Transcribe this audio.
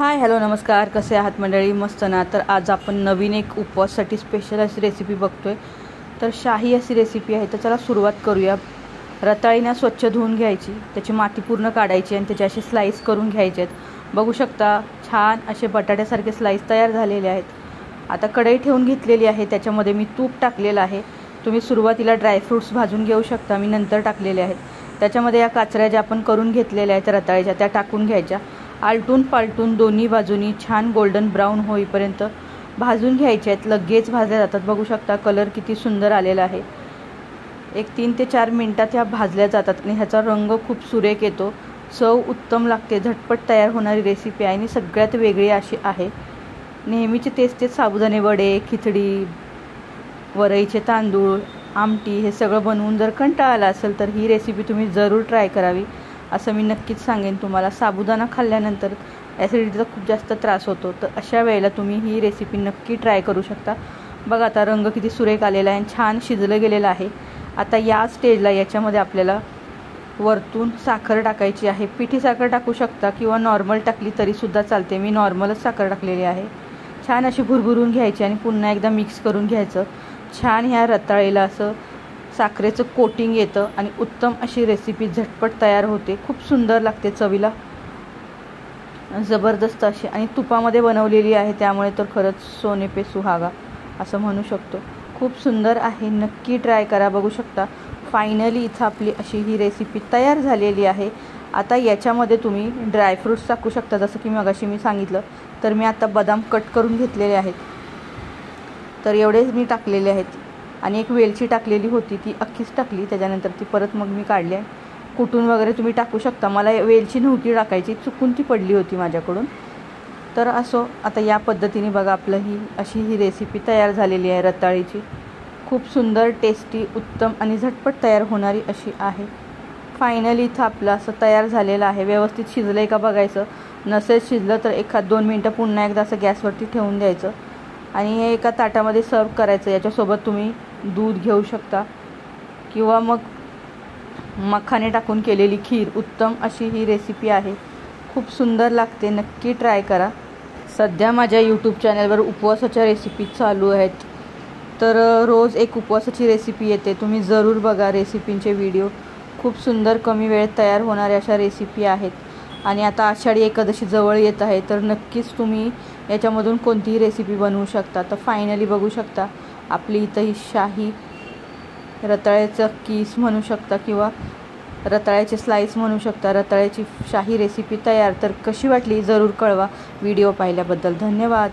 Hi hello नमस्कार, कसे आहात मंडळी? मस्त ना. तर आज आपण नवीन एक उपवाससाठी स्पेशल अशी रेसिपी बघतोय. तर शाही अशी रेसिपी आहे. तर चला सुरुवात करूया. रताळीना स्वच्छ धुवून घ्यायची, त्याची माती पूर्ण काढायची आणि त्याचे असे स्लाइस करून घ्यायचे आहेत. बघू शकता छान असे बटाट्यासारखे स्लाइस तयार झालेले आहेत. आता कढई ठेवून घेतलेली आहे, त्याच्यामध्ये मी तूप टाकलेलं आहे. तुम्ही सुरुवातीला ड्रायफ्रूट्स भाजून घेऊ शकता, मी नंतर टाकलेले आहेत. त्याच्यामध्ये या काचऱ्या ज्या आपण करून घेतलेल्या आहेत रताळीच्या त्या टाकून घ्यायच्या. आलटून पालटून दोन्ही बाजूनी छान गोल्डन ब्राऊन होईपर्यंत भाजून घ्यायचे आहेत. लगेच भाजल्या जातात. बघू शकता कलर किती सुंदर आलेला आहे. एक 3 ते 4 मिनटात ह्या भाजल्या जातात आणि ह्याचा रंग खूप सुरेख येतो. चव उत्तम लागते. झटपट तयार होणारी रेसिपी आहे आणि सगळ्यात वेगळी अशी आहे. नेहमीचे तेच साबुदाणे वडे, खिचडी, वरईचे तांदूळ, आमटी हे सगळं बनवून जर कंटाळा आला असेल तर ही रेसिपी तुम्ही जरूर ट्राय करावी असं मी नक्कीच सांगेन तुम्हाला. साबुदाणा खाल्ल्यानंतर ॲसिडिटीचा खूप जास्त त्रास होतो, तर अशा वेळेला तुम्ही ही रेसिपी नक्की ट्राय करू शकता. बघा आता रंग किती सुरेख आलेला आहे आणि छान शिजलं गेलेलं आहे. आता या स्टेजला याच्यामध्ये आपल्याला वरतून साखर टाकायची आहे. पिठी साखर टाकू शकता किंवा नॉर्मल टाकली तरीसुद्धा चालते. मी नॉर्मलच साखर टाकलेली आहे. छान अशी भुरभुरून घ्यायची आणि पुन्हा एकदा मिक्स करून घ्यायचं. छान ह्या रताळीला असं साखरेचं कोटिंग येतं आणि उत्तम अशी रेसिपी झटपट तयार होते. खूप सुंदर लागते चवीला, जबरदस्त अशी, आणि तुपामध्ये बनवलेली आहे त्यामुळे तर खरंच सोने पे सुहागा असं म्हणू शकतो. खूप सुंदर आहे, नक्की ट्राय करा. बघू शकता फायनली इथं आपली अशी ही रेसिपी तयार झालेली आहे. आता याच्यामध्ये तुम्ही ड्रायफ्रूट्स टाकू शकता, जसं की मगाशी मी सांगितलं. तर मी आता बदाम कट करून घेतलेले आहेत, तर एवढेच मी टाकलेले आहेत. आणि एक वेलची टाकलेली होती, ती अख्खीच टाकली. त्याच्यानंतर ती परत मग मी काढली आहे. कुटून वगैरे तुम्ही टाकू शकता. मला वेलची नव्हती टाकायची, चुकून ती पडली होती माझ्याकडून. तर असो, आता या पद्धतीने बघा आपलं ही रेसिपी तयार झालेली आहे रताळीची. खूप सुंदर, टेस्टी, उत्तम आणि झटपट तयार होणारी अशी आहे. फायनली इथं आपलं असं तयार झालेलं आहे. व्यवस्थित शिजलं आहे का बघायचं. नसेल शिजलं तर 1-2 मिनटं पुन्हा एकदा असं गॅसवरती ठेवून द्यायचं आणि हे एका ताटामध्ये सर्व करायचं. याच्यासोबत तुम्ही दूध घेऊ शकता किंवा मग मखाने टाकून केलेली खीर. उत्तम अशी ही रेसिपी आहे. खूप सुंदर लागते, नक्की ट्राय करा. सध्या माझ्या यूट्यूब चॅनलवर उपवासाच्या रेसिपी चालू आहेत, तर रोज एक उपवासाची रेसिपी येते. तुम्ही जरूर बघा रेसिपींचे व्हिडिओ. खूप सुंदर कमी वेळेत तयार होणाऱ्या अशा रेसिपी आहेत. आणि आता आषाढी एकादशी जवळ येत आहे, तर नक्कीच तुम्ही याच्यामधून कोणतीही रेसिपी बनवू शकता. तर फायनली बघू शकता आपली इथं ही शाही रताळ्याचं कीस म्हणू शकता किंवा रताळ्याचे स्लाइस म्हणू शकता. रताळ्याची शाही रेसिपी तयार. तर कशी वाटली जरूर कळवा. व्हिडिओ पाहिल्याबद्दल धन्यवाद.